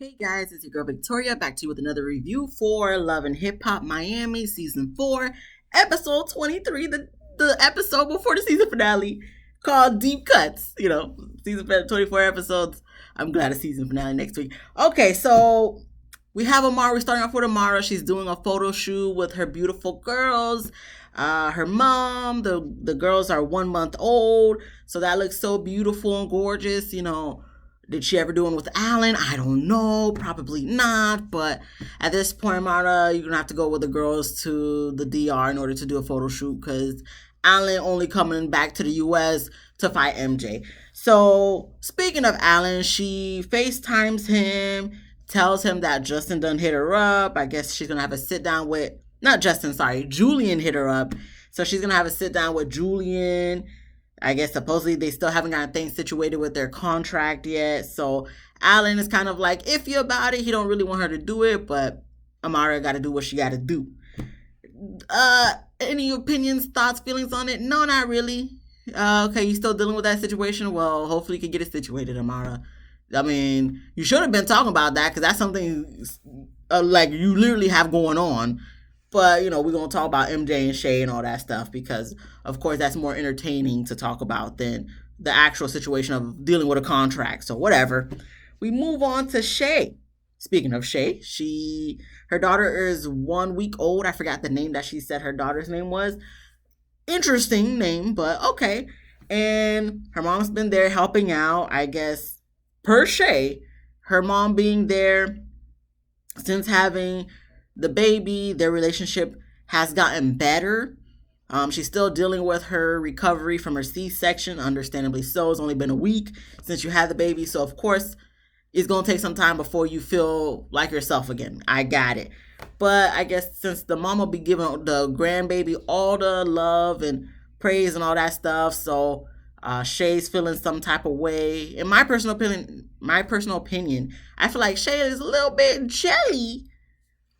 Hey guys, it's your girl Victoria back to you with another review for Love and Hip Hop Miami Season 4, Episode 23, the episode before the season finale called Deep Cuts. Season 24 episodes. I'm glad a season finale next week. Okay, so we have Amara. We're starting off with Amara. She's doing a photo shoot with her beautiful girls. Her mom, the girls are 1 month old, so that looks so beautiful and gorgeous. Did she ever do one with Alan? I don't know. Probably not. But at this point, Mara, you're going to have to go with the girls to the DR in order to do a photo shoot because Alan only coming back to the US to fight MJ. So, speaking of Alan, she FaceTimes him, tells him that Justin done hit her up. I guess she's going to have a sit down with, not Justin, sorry, Julian hit her up. So, she's going to have a sit down with Julian. I guess supposedly they still haven't got things situated with their contract yet. So Alan is kind of like iffy about it. He don't really want her to do it, but Amara got to do what she got to do. Any opinions, thoughts, feelings on it? No, not really. Okay, you still dealing with that situation? Well, hopefully you can get it situated, Amara. I mean, you should have been talking about that because that's something like you literally have going on. But, we're going to talk about MJ and Shay and all that stuff because, of course, that's more entertaining to talk about than the actual situation of dealing with a contract. So, whatever. We move on to Shay. Speaking of Shay, her daughter is 1 week old. I forgot the name that she said her daughter's name was. Interesting name, but okay. And her mom's been there helping out, I guess, per Shay. Her mom being there since having the baby, their relationship has gotten better. She's still dealing with her recovery from her C-section, understandably so. It's only been a week since you had the baby, so of course it's going to take some time before you feel like yourself again. I got it. But I guess since the mom will be giving the grandbaby all the love and praise and all that stuff, so Shay's feeling some type of way. In my personal opinion, I feel like Shay is a little bit jelly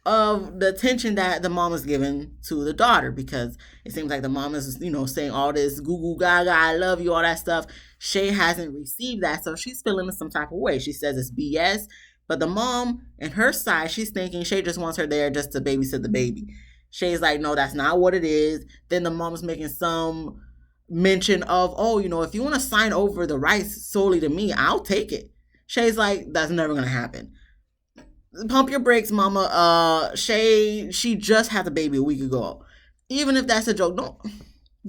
of the attention that the mom is giving to the daughter because it seems like the mom is, saying all this goo goo gaga, I love you, all that stuff. Shay hasn't received that, so she's feeling some type of way. She says it's BS, but the mom and her side, she's thinking Shay just wants her there just to babysit the baby. Shay's like, no, that's not what it is. Then the mom's making some mention of, if you want to sign over the rights solely to me, I'll take it. Shay's like, that's never going to happen. Pump your brakes, mama. Shay, she just had the baby a week ago. Even if that's a joke,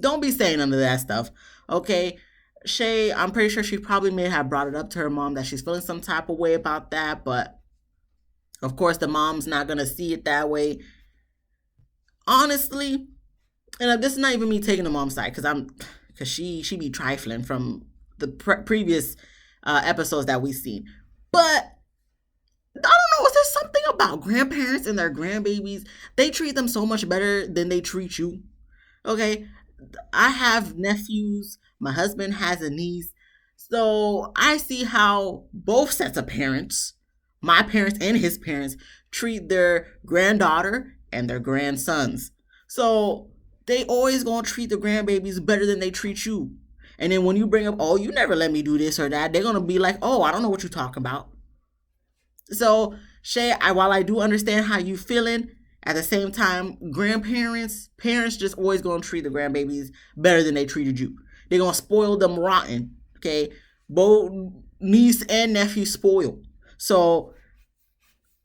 don't be saying none of that stuff. Okay? Shay, I'm pretty sure she probably may have brought it up to her mom that she's feeling some type of way about that, but of course the mom's not gonna see it that way. Honestly, and this is not even me taking the mom's side because she be trifling from the previous episodes that we've seen, but I don't know. Is there something about grandparents and their grandbabies? They treat them so much better than they treat you. Okay. I have nephews. My husband has a niece. So I see how both sets of parents, my parents and his parents, treat their granddaughter and their grandsons. So they always gonna treat the grandbabies better than they treat you. And then when you bring up, oh, you never let me do this or that, they're gonna be like, oh, I don't know what you're talking about. So, Shay, while I do understand how you feeling, at the same time, parents just always gonna treat the grandbabies better than they treated you. They're gonna spoil them rotten. Okay, both niece and nephew spoiled. So,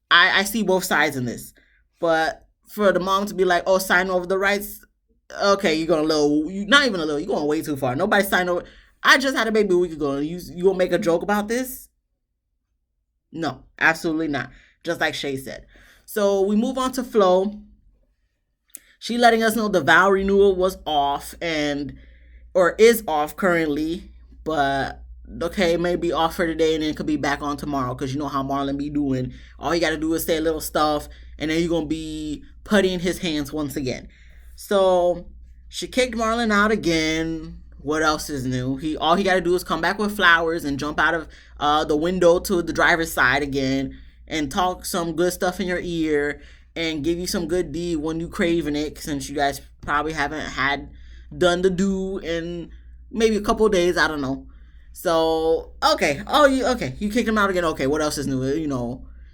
I see both sides in this. But for the mom to be like, oh, sign over the rights, okay, you're going not even a little, you're going way too far. Nobody signed over. I just had a baby a week ago. You gonna make a joke about this? No, absolutely not. Just like Shay said. So we move on to Flo. She letting us know the vow renewal was off or is off currently, but okay, maybe off for today and then it could be back on tomorrow because you know how Marlon be doing. All you got to do is say a little stuff and then you're going to be putting his hands once again. So she kicked Marlon out again. What else is new? All he got to do is come back with flowers and jump out of the window to the driver's side again and talk some good stuff in your ear and give you some good D when you craving it, since you guys probably haven't done the do in maybe a couple of days. I don't know. So okay, you kicked him out again. Okay, what else is new?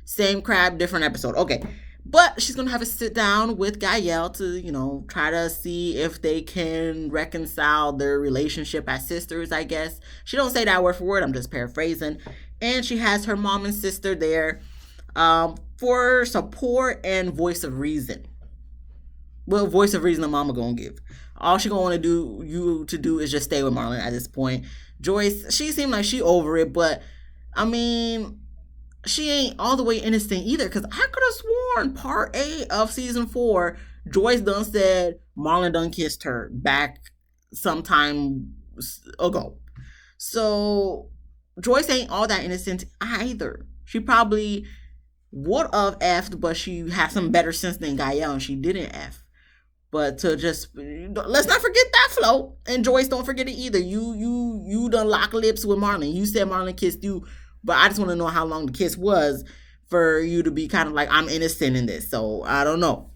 Same crap, different episode. Okay. But she's gonna have a sit down with Gael to, try to see if they can reconcile their relationship as sisters, I guess. She don't say that word for word, I'm just paraphrasing. And she has her mom and sister there for support and voice of reason. What voice of reason the mama gonna give? All she gonna want to do is just stay with Marlon at this point. Joyce, she seemed like she over it, but I mean, she ain't all the way innocent either. Cause I could have sworn part 8 of season 4, Joyce done said Marlon done kissed her back sometime ago. So Joyce ain't all that innocent either. She probably would have effed, but she had some better sense than Gael, and she didn't f. But to just let's not forget that flow, and Joyce, don't forget it either. You done lock lips with Marlon. You said Marlon kissed you, but I just want to know how long the kiss was for you to be kind of like, I'm innocent in this. So I don't know,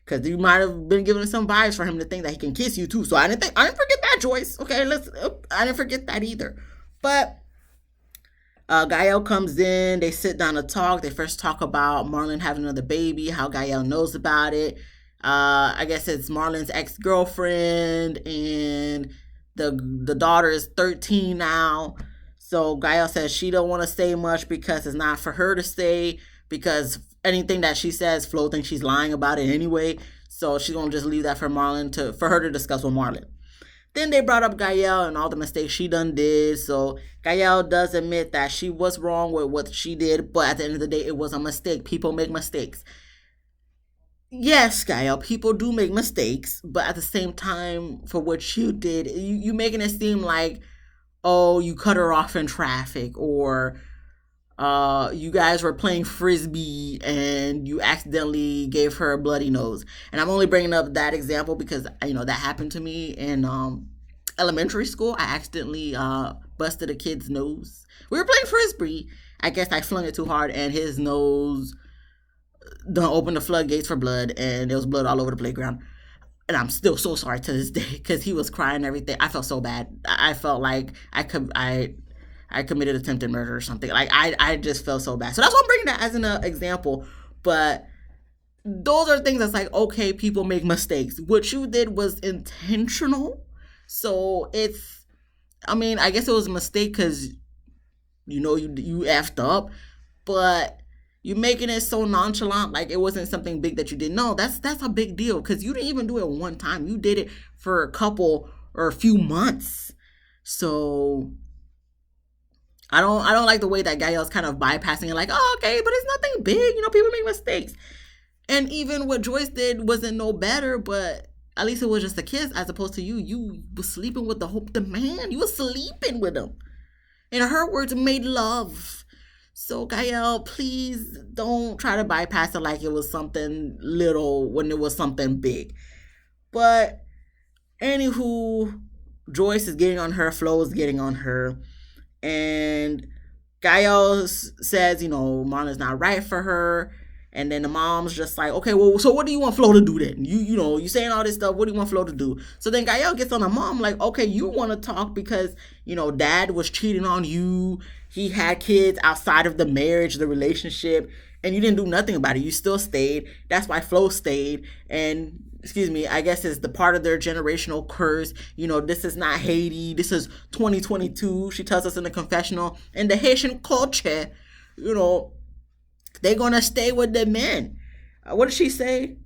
because you might have been giving some vibes for him to think that he can kiss you too. So I didn't forget that, Joyce. Okay, I didn't forget that either. But Gael comes in. They sit down to talk. They first talk about Marlon having another baby, how Gael knows about it. I guess it's Marlon's ex-girlfriend, and the daughter is 13 now. So Gael says she don't want to say much because it's not for her to say, because anything that she says, Flo thinks she's lying about it anyway. So she's gonna just leave that for her to discuss with Marlon. Then they brought up Gael and all the mistakes she done did. So Gael does admit that she was wrong with what she did, but at the end of the day, it was a mistake. People make mistakes. Yes, Gael, people do make mistakes, but at the same time, for what you did, you making it seem like, oh, you cut her off in traffic, or you guys were playing frisbee and you accidentally gave her a bloody nose. And I'm only bringing up that example because that happened to me in elementary school. I accidentally busted a kid's nose. We were playing frisbee. I guess I flung it too hard, and his nose done opened the floodgates for blood, and there was blood all over the playground. And I'm still so sorry to this day because he was crying and everything. I felt so bad. I felt like I committed attempted murder or something. Like I just felt so bad. So that's why I'm bringing that as an example. But those are things that's like, okay, people make mistakes. What you did was intentional. So I guess it was a mistake because you effed up, but you making it so nonchalant, like it wasn't something big that you did. No, that's a big deal because you didn't even do it one time. You did it for a couple or a few months. So I don't like the way that Gael's kind of bypassing it, like, oh, okay, but it's nothing big. People make mistakes. And even what Joyce did wasn't no better, but at least it was just a kiss as opposed to you was sleeping with the man. You was sleeping with him. In her words, made love. So, Gael, please don't try to bypass it like it was something little when it was something big. But, anywho, Joyce is getting on her, Flo is getting on her. And Gael says, Marlon's not right for her. And then the mom's just like, okay, well, so what do you want Flo to do then? You saying all this stuff. What do you want Flo to do? So then Gael gets on the mom like, okay, you want to talk because, dad was cheating on you. He had kids outside of the marriage, the relationship, and you didn't do nothing about it. You still stayed. That's why Flo stayed. And, I guess it's the part of their generational curse. This is not Haiti. This is 2022. She tells us in the confessional. In the Haitian culture, they're going to stay with the men. What did she say?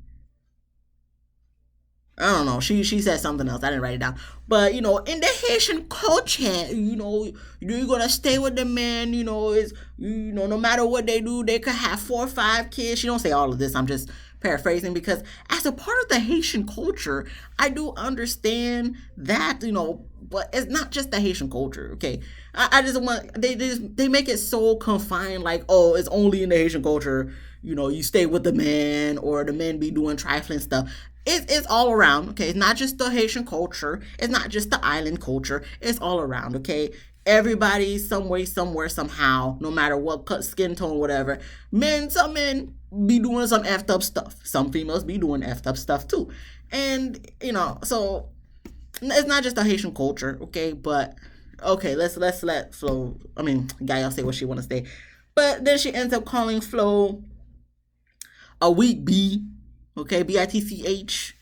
I don't know. She said something else. I didn't write it down. But, in the Haitian culture, you're going to stay with the men. It's, no matter what they do, they could have 4 or 5 kids. She don't say all of this. I'm just paraphrasing because as a part of the Haitian culture, I do understand that, but it's not just the Haitian culture, okay? I just want, they make it so confined, like, oh, it's only in the Haitian culture, you stay with the man or the men be doing trifling stuff. It's all around, okay? It's not just the Haitian culture. It's not just the island culture. It's all around, okay? Everybody, some way, somewhere, somehow, no matter what skin tone, whatever. Some men be doing some effed up stuff. Some females be doing effed up stuff too. And, so it's not just the Haitian culture, okay? But, okay, let's let Gael say what she want to say. But then she ends up calling Flo a weak B. Okay, Bitch.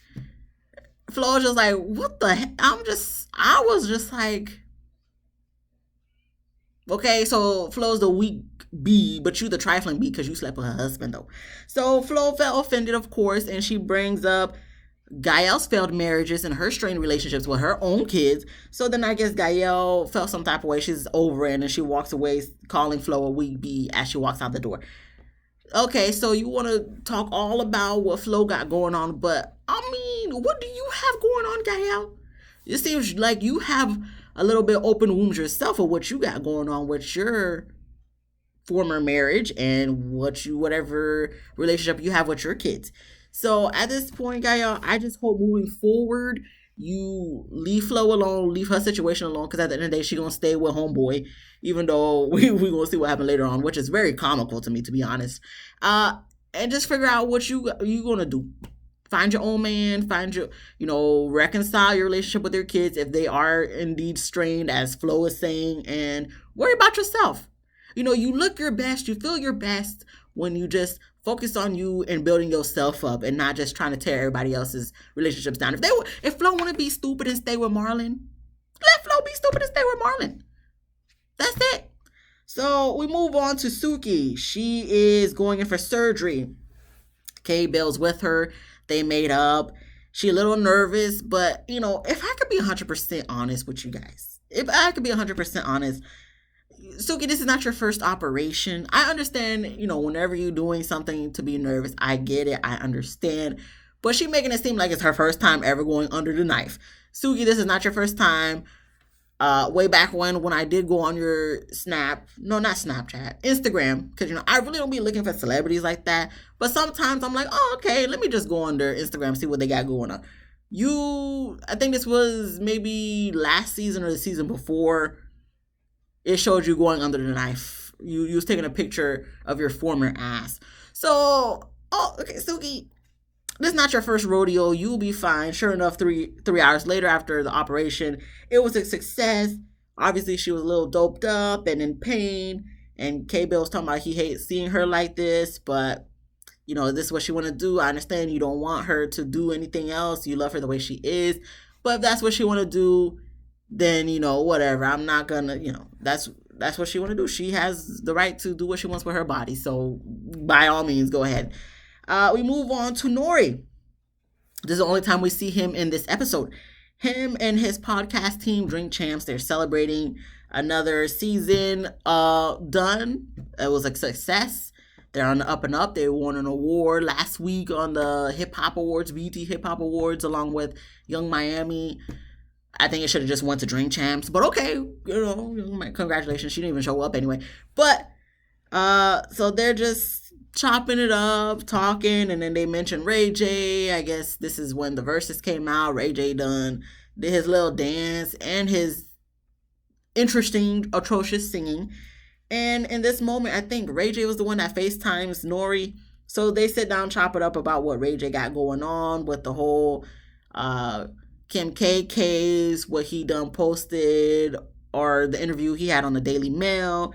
Flo was just like, what the heck? I was just like, okay, so Flo's the weak B, but you the trifling B because you slept with her husband though. So Flo felt offended, of course, and she brings up Gael's failed marriages and her strained relationships with her own kids. So then I guess Gael felt some type of way. She's over it and she walks away, calling Flo a weak B as she walks out the door. Okay, so you want to talk all about what Flo got going on, but I mean, what do you have going on, Gael? It seems like you have a little bit open wounds yourself of what you got going on with your former marriage and whatever relationship you have with your kids. So at this point, Gael, I just hope moving forward you leave Flo alone, leave her situation alone, because at the end of the day, she gonna stay with homeboy, even though we gonna see what happened later on, which is very comical to me, to be honest. And just figure out what you gonna do. Find your own man, reconcile your relationship with your kids if they are indeed strained, as Flo is saying, and worry about yourself. You look your best, you feel your best when you just focus on you and building yourself up and not just trying to tear everybody else's relationships down. If Flo want to be stupid and stay with Marlon, let Flo be stupid and stay with Marlon. That's it. So we move on to Suki. She is going in for surgery. K-Bell's with her. They made up. She a little nervous, but if I could be 100% honest with you guys, Suki, this is not your first operation. I understand, whenever you're doing something to be nervous, I get it. I understand. But she making it seem like it's her first time ever going under the knife. Suki, this is not your first time. Way back when I did go on your Instagram, because, I really don't be looking for celebrities like that. But sometimes I'm like, oh, okay, let me just go on their Instagram, see what they got going on. I think this was maybe last season or the season before, it showed you going under the knife. You was taking a picture of your former ass. So, okay, Suki, this is not your first rodeo. You'll be fine. Sure enough, three hours later after the operation, it was a success. Obviously, she was a little doped up and in pain. And K-Bell was talking about he hates seeing her like this, but this is what she want to do. I understand you don't want her to do anything else. You love her the way she is. But if that's what she want to do, then whatever. I'm not gonna that's what she want to do. She has the right to do what she wants with her body, so by all means go ahead. We move on to Nori. This is the only time we see him in this episode. Him and his podcast team, Drink Champs, they're celebrating another season done. It was a success. They're on the up and up. They won an award last week on the Hip Hop Awards, BET Hip Hop Awards, along with Young Miami. I think it should have just went to Drink Champs, but okay, congratulations. She didn't even show up anyway. But so they're just chopping it up, talking, and then they mentioned Ray J. I guess this is when the verses came out. Ray J did his little dance and his interesting, atrocious singing. And in this moment, I think Ray J was the one that FaceTimes Nori. So they sit down, chop it up about what Ray J got going on with the whole Kim K case, what he done posted, or the interview he had on the Daily Mail.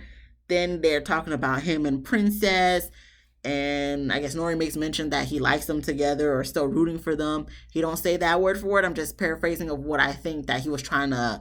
Then they're talking about him and Princess. And I guess Nori makes mention that he likes them together or still rooting for them. He don't say that word for word. I'm just paraphrasing of what I think that he was trying to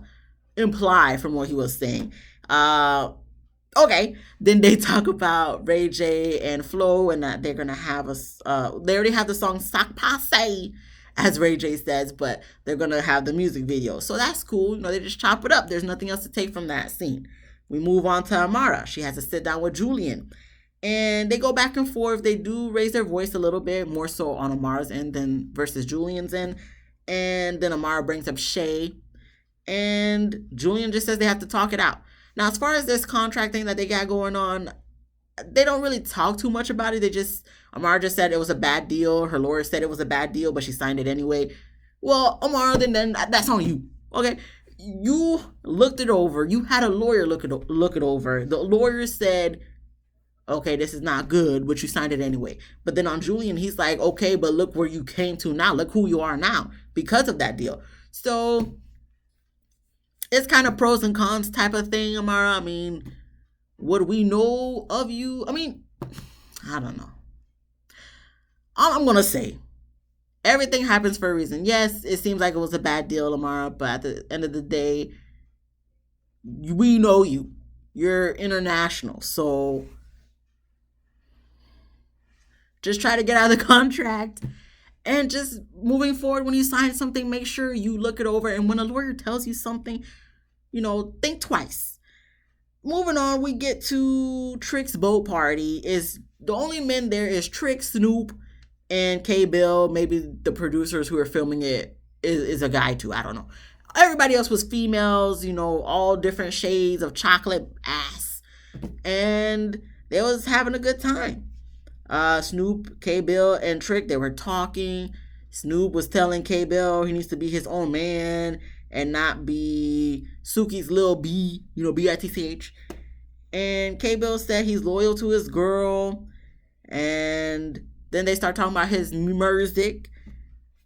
imply from what he was saying. Okay. Then they talk about Ray J and Flo and that they're going to have they already have the song Sac Passe, as Ray J says, but they're going to have the music video. So that's cool. They just chop it up. There's nothing else to take from that scene. We move on to Amara. She has to sit down with Julian. And they go back and forth. They do raise their voice a little bit, more so on Amara's end than versus Julian's end. And then Amara brings up Shay. And Julian just says they have to talk it out. Now, as far as this contract thing that they got going on, they don't really talk too much about it. Amara just said it was a bad deal. Her lawyer said it was a bad deal, but she signed it anyway. Well, Amara, then that's on you. Okay? You looked it over. You had a lawyer look it over. The lawyer said, okay, this is not good, but you signed it anyway. But then on Julian, he's like, okay, but look where you came to now. Look who you are now because of that deal. So it's kind of pros and cons type of thing, Amara. I mean, what we know of you. I mean, I don't know. All I'm gonna say, everything happens for a reason. Yes, it seems like it was a bad deal, Amara, but at the end of the day, we know you. You're international, so just try to get out of the contract. And just moving forward, when you sign something, make sure you look it over. And when a lawyer tells you something, think twice. Moving on, we get to Trick's boat party. Is the only men there is Trick, Snoop, and K Bill. Maybe the producers who are filming it is a guy too. I don't know. Everybody else was females, all different shades of chocolate ass. And they was having a good time. Snoop, K Bill, and Trick, they were talking. Snoop was telling K Bill he needs to be his own man and not be Suki's little B, Bitch. And K Bill said he's loyal to his girl. And then they start talking about his music.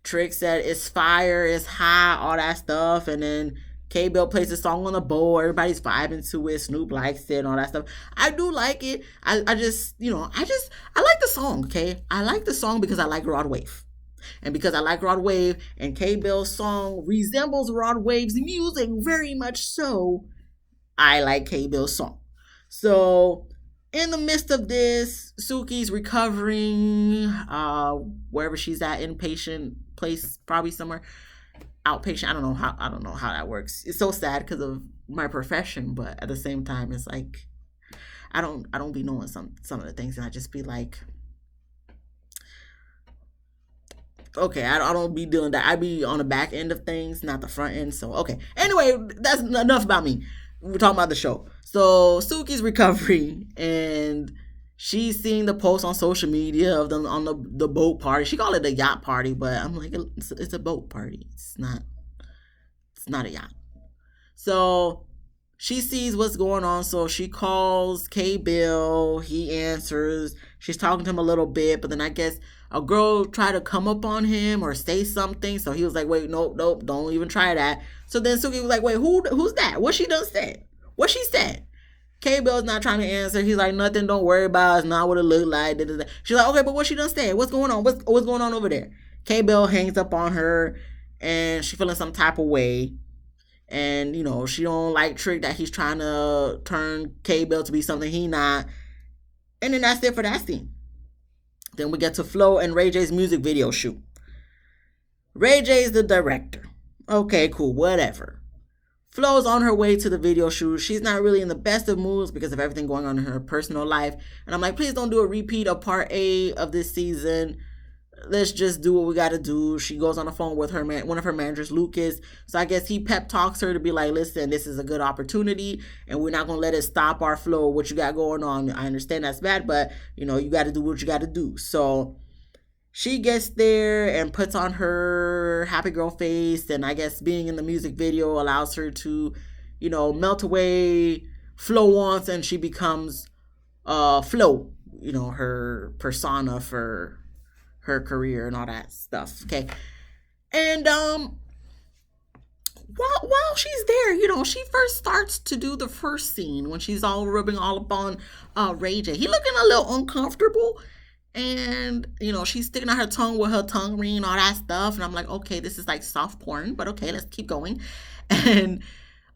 Trick said it's fire, it's hot, all that stuff. And then K Bill plays a song on the bowl. Everybody's vibing to it. Snoop likes it and all that stuff. I do like it. I like the song, okay? I like the song because I like Rod Wave. And because I like Rod Wave and K Bill's song resembles Rod Wave's music very much so, I like K Bill's song. So in the midst of this, Suki's recovering, wherever she's at, inpatient place, probably somewhere. Outpatient. I don't know how that works. It's so sad because of my profession, but at the same time, it's like I don't be knowing some of the things, and I just be like, okay, I don't be doing that. I be on the back end of things, not the front end. So okay. Anyway, that's enough about me. We're talking about the show. So Suki's recovering, and she's seeing the post on social media of them on the boat party. She called it a yacht party, but I'm like, it's a boat party. It's not a yacht. So she sees what's going on. So she calls K Bill. He answers. She's talking to him a little bit, but then I guess a girl tried to come up on him or say something. So he was like, wait, nope, don't even try that. So then Suki was like, wait, who's that? What she done said? What she said? K Bill's not trying to answer. He's like, nothing, don't worry about it. It's not what it looked like. She's like, okay, but what she done said? What's going on? What's going on over there? K Bill hangs up on her, and she feeling some type of way. And, she don't like Trick that he's trying to turn K Bill to be something he not. And then that's it for that scene. Then we get to Flo and Ray J's music video shoot. Ray J's the director. Okay, cool, whatever. Flo's on her way to the video shoot. She's not really in the best of moods because of everything going on in her personal life. And I'm like, please don't do a repeat of part A of this season. Let's just do what we got to do. She goes on the phone with one of her managers, Lucas. So I guess he pep talks her to be like, listen, this is a good opportunity and we're not going to let it stop our flow, what you got going on. I understand that's bad, but you got to do what you got to do. So she gets there and puts on her happy girl face, and I guess being in the music video allows her to, melt away Flo wants, and she becomes Flo, her persona for her career and all that stuff. Okay. And while she's there, she first starts to do the first scene when she's all rubbing all up on Ray J. He looking a little uncomfortable. And, she's sticking out her tongue with her tongue ring and all that stuff. And I'm like, okay, this is like soft porn, but okay, let's keep going. And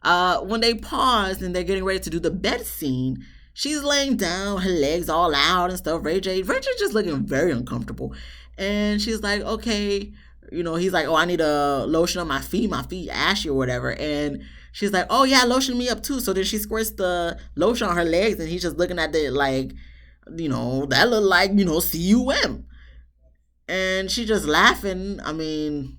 when they pause and they're getting ready to do the bed scene, she's laying down, her legs all out and stuff. Ray J just looking very uncomfortable. And she's like, okay, he's like, oh, I need a lotion on my feet ashy or whatever. And she's like, oh yeah, lotion me up too. So then she squirts the lotion on her legs, and he's just looking at it like, that look like, cum. And she just laughing. I mean,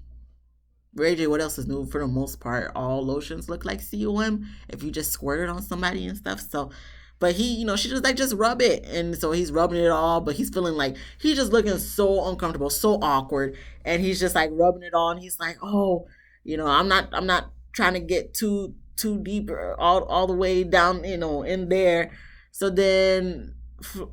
Ray J, what else is new? For the most part, all lotions look like cum if you just squirt it on somebody and stuff. So, but he, she just like, just rub it. And so he's rubbing it all, but he's feeling like, he's just looking so uncomfortable, so awkward. And he's just like rubbing it on. He's like, oh, I'm not trying to get too deep all the way down, in there. So then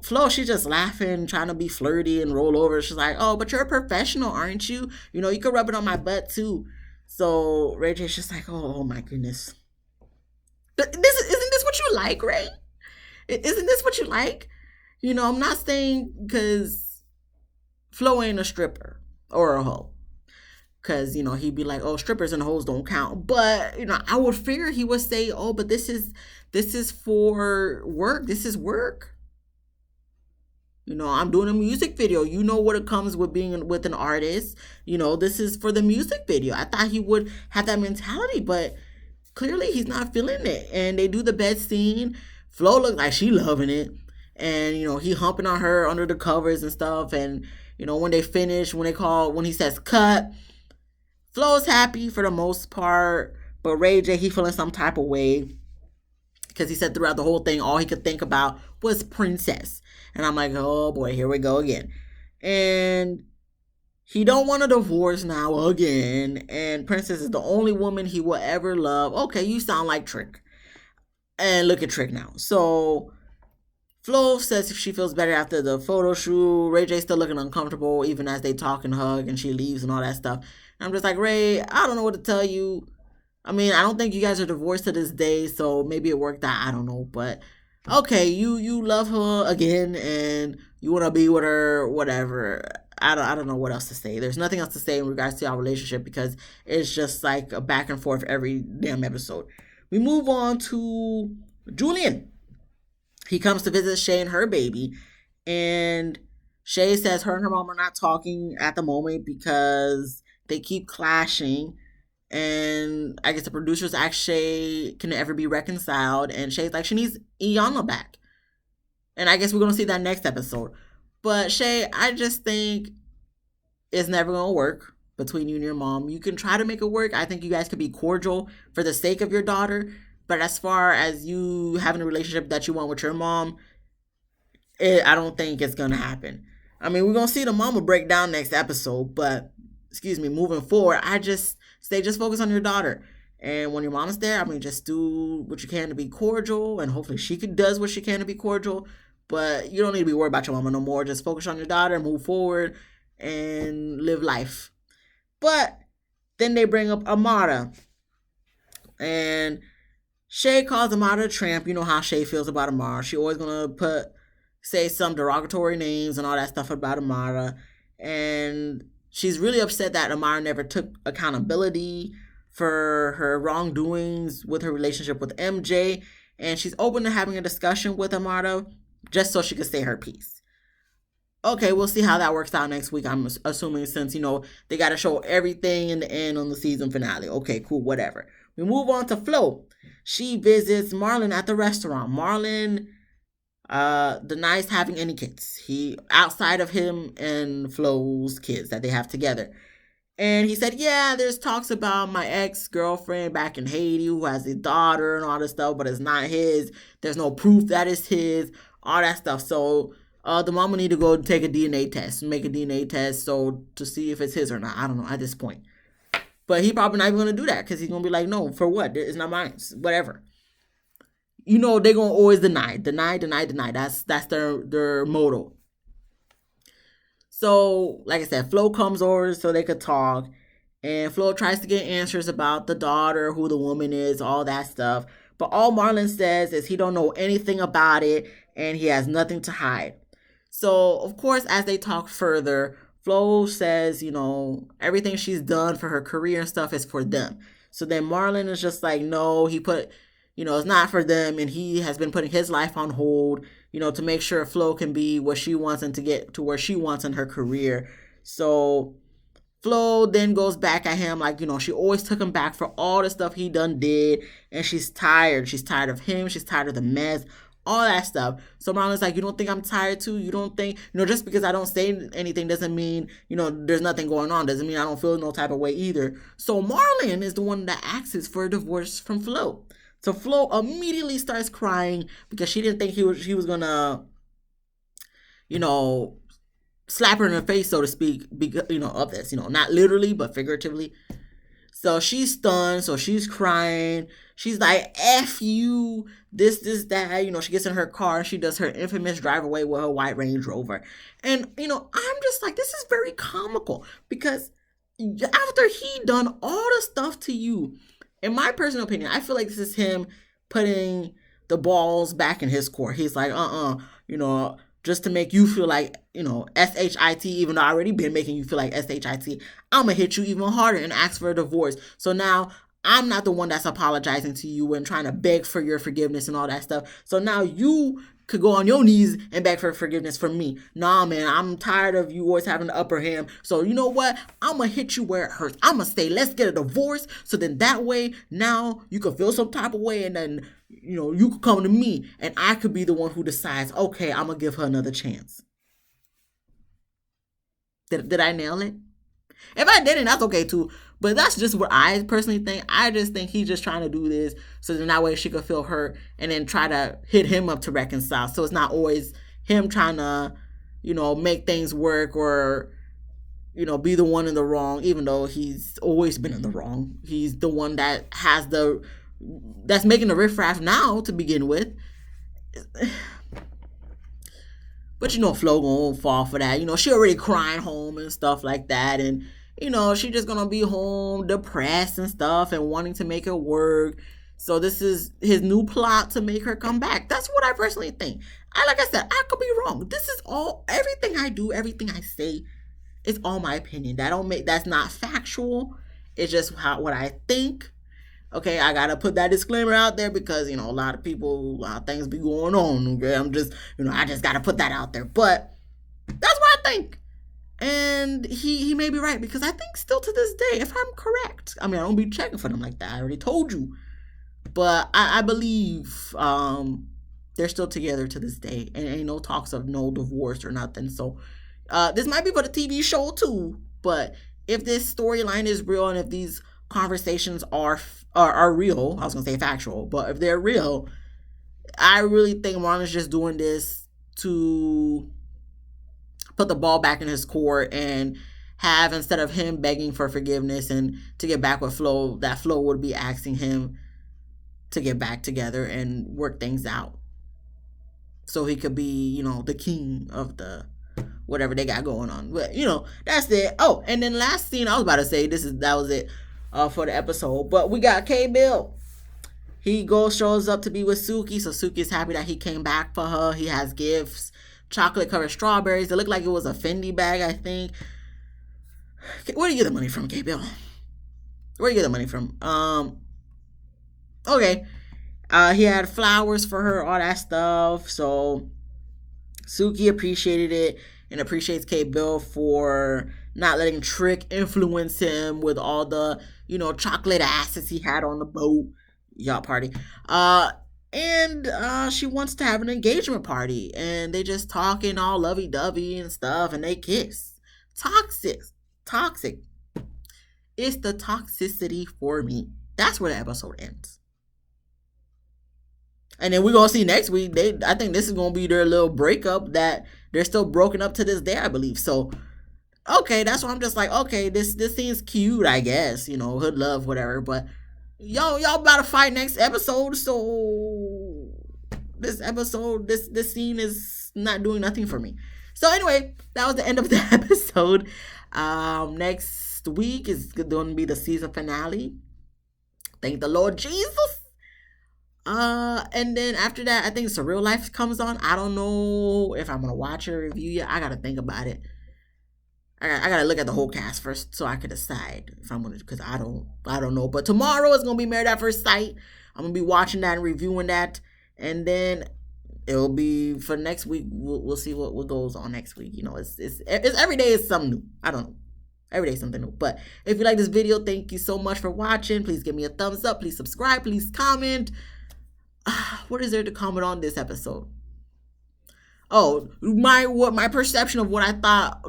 Flo, she's just laughing, trying to be flirty and roll over. She's like, oh, but you're a professional, aren't you? You could rub it on my butt too. So Ray J's just like, oh my goodness. But isn't this what you like, Ray? Isn't this what you like? I'm not saying because Flo ain't a stripper or a hoe. Because, he'd be like, oh, strippers and hoes don't count. But, I would figure he would say, oh, but this is for work. This is work. I'm doing a music video. You know what it comes with being with an artist. This is for the music video. I thought he would have that mentality, but clearly he's not feeling it. And they do the bed scene. Flo looks like she loving it. And, he humping on her under the covers and stuff. And, when they finish, when he says cut, Flo's happy for the most part. But Ray J, he feeling some type of way. Because he said throughout the whole thing, all he could think about was Princess. And I'm like, oh boy, here we go again. And he don't want a divorce now again. And Princess is the only woman he will ever love. Okay, you sound like Trick. And look at Trick now. So Flo says she feels better after the photo shoot. Ray J's still looking uncomfortable even as they talk and hug and she leaves and all that stuff. And I'm just like, Ray, I don't know what to tell you. I mean, I don't think you guys are divorced to this day, so maybe it worked out. I don't know, but okay, you love her again, and you want to be with her, whatever. I don't know what else to say. There's nothing else to say in regards to our relationship because it's just like a back and forth every damn episode. We move on to Julian. He comes to visit Shay and her baby, and Shay says her and her mom are not talking at the moment because they keep clashing. And I guess the producers asked Shay, can it ever be reconciled? And Shay's like, she needs Iyanla back. And I guess we're going to see that next episode. But Shay, I just think it's never going to work between you and your mom. You can try to make it work. I think you guys could be cordial for the sake of your daughter. But as far as you having a relationship that you want with your mom, I don't think it's going to happen. I mean, we're going to see the mama break down next episode. But, moving forward, just focus on your daughter. And when your mom's there, I mean, just do what you can to be cordial. And hopefully she does what she can to be cordial. But you don't need to be worried about your mama no more. Just focus on your daughter, move forward, and live life. But then they bring up Amara. And Shay calls Amara a tramp. You know how Shay feels about Amara. She always going to say some derogatory names and all that stuff about Amara. And she's really upset that Amara never took accountability for her wrongdoings with her relationship with MJ. And she's open to having a discussion with Amara just so she can say her piece. Okay, we'll see how that works out next week. I'm assuming since, they got to show everything in the end on the season finale. Okay, cool, whatever. We move on to Flo. She visits Marlon at the restaurant. Marlon denies having any kids. He outside of him and Flo's kids that they have together. And he said, yeah, there's talks about my ex-girlfriend back in Haiti who has a daughter and all this stuff, but it's not his. There's no proof that it's his, all that stuff. So the mama need to go take a DNA test, make a DNA test to see if it's his or not. I don't know at this point. But he probably not even going to do that because he's going to be like, no, for what? It's not mine. Whatever. They're going to always deny. That's their motto. So, like I said, Flo comes over so they could talk. And Flo tries to get answers about the daughter, who the woman is, all that stuff. But all Marlon says is he don't know anything about it and he has nothing to hide. So, of course, as they talk further, Flo says, everything she's done for her career and stuff is for them. So then Marlon is just like, no, it's not for them. And he has been putting his life on hold, to make sure Flo can be what she wants and to get to where she wants in her career. So Flo then goes back at him like, she always took him back for all the stuff he did. And she's tired. She's tired of him. She's tired of the mess. All that stuff. So Marlon's like, you don't think I'm tired too? You don't think, just because I don't say anything doesn't mean, there's nothing going on. Doesn't mean I don't feel no type of way either. So Marlon is the one that asks for a divorce from Flo. So Flo immediately starts crying because she didn't think he was going to, slap her in the face, so to speak, of this, not literally, but figuratively. So she's stunned. So she's crying. She's like, F you, this, that. She gets in her car and she does her infamous drive away with her white Range Rover. And, I'm just like, this is very comical because after he done all the stuff to you, in my personal opinion, I feel like this is him putting the balls back in his court. He's like, you know, just to make you feel like, you know, SHIT, even though I already been making you feel like SHIT, I'm going to hit you even harder and ask for a divorce. So now I'm not the one that's apologizing to you and trying to beg for your forgiveness and all that stuff. So now you could go on your knees and beg for forgiveness from me. Nah, man, I'm tired of you always having the upper hand. So you know what? I'm going to hit you where it hurts. I'm going to say, let's get a divorce. So then that way, now you can feel some type of way, and then, you know, you could come to me and I could be the one who decides, okay, I'm going to give her another chance. Did I nail it? If I didn't, that's okay too. But that's just what I personally think. I just think he's just trying to do this so then that way she could feel hurt and then try to hit him up to reconcile. So it's not always him trying to, you know, make things work or, you know, be the one in the wrong, even though he's always been in the wrong. He's the one that has that's making the riffraff now to begin with. But you know, Flo gonna fall for that. You know, she already crying home and stuff like that. And, you know, she just gonna be home depressed and stuff and wanting to make it work. So this is his new plot to make her come back. That's what I personally think. Like I said, I could be wrong. This is all, everything I do, everything I say, it's all my opinion. That's not factual. It's just what I think. Okay, I gotta put that disclaimer out there because, you know, a lot of things be going on. Okay, I just gotta put that out there. But that's what I think. And he may be right, because I think still to this day, if I'm correct, I mean, I don't be checking for them like that. I already told you. But I believe they're still together to this day. And ain't no talks of no divorce or nothing. So this might be for the TV show too. But if this storyline is real and if these conversations are real, I was gonna say factual, but if they're real, I really think Marlon's just doing this to put the ball back in his court and have, instead of him begging for forgiveness and to get back with Flo, that Flo would be asking him to get back together and work things out so he could be, you know, the king of the whatever they got going on. But, you know, that's it. Oh, and then last scene, I was about to say that was it for the episode, but we got K-Bill. He shows up to be with Suki, so Suki's happy that he came back for her. He has gifts, chocolate covered strawberries. It looked like it was a Fendi bag, I think. Where do you get the money from, K-Bill? Where do you get the money from? Okay. He had flowers for her, all that stuff. So Suki appreciated it and appreciates K-Bill for not letting Trick influence him with all the, you know, chocolate asses he had on the boat. Yacht party. And she wants to have an engagement party. And they just talking all lovey-dovey and stuff. And they kiss. Toxic. It's the toxicity for me. That's where the episode ends. And then we're going to see next week. I think this is going to be their little breakup that they're still broken up to this day, I believe. So, okay, that's why I'm just like, okay, this seems cute, I guess. You know, hood love, whatever. But y'all about to fight next episode. So this episode, this scene is not doing nothing for me. So anyway, that was the end of the episode. Next week is going to be the season finale. Thank the Lord Jesus. And then after that, I think Surreal Life comes on. I don't know if I'm gonna watch it or review it. I gotta think about it. I gotta look at the whole cast first so I could decide if I'm gonna, because I don't know. But tomorrow is gonna be Married at First Sight. I'm gonna be watching that and reviewing that, and then it'll be for next week. We'll see what goes on next week. You know, it's every day is something new. I don't know. Every day something new. But if you like this video, thank you so much for watching. Please give me a thumbs up. Please subscribe. Please comment. What is there to comment on this episode? Oh, my perception of what I thought.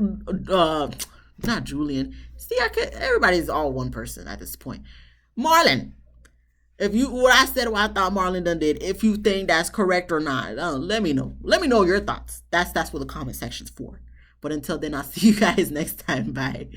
Not Julian. See, everybody's all one person at this point. Marlon, what I thought Marlon done did, if you think that's correct or not, let me know. Let me know your thoughts. That's what the comment section's for. But until then, I'll see you guys next time. Bye.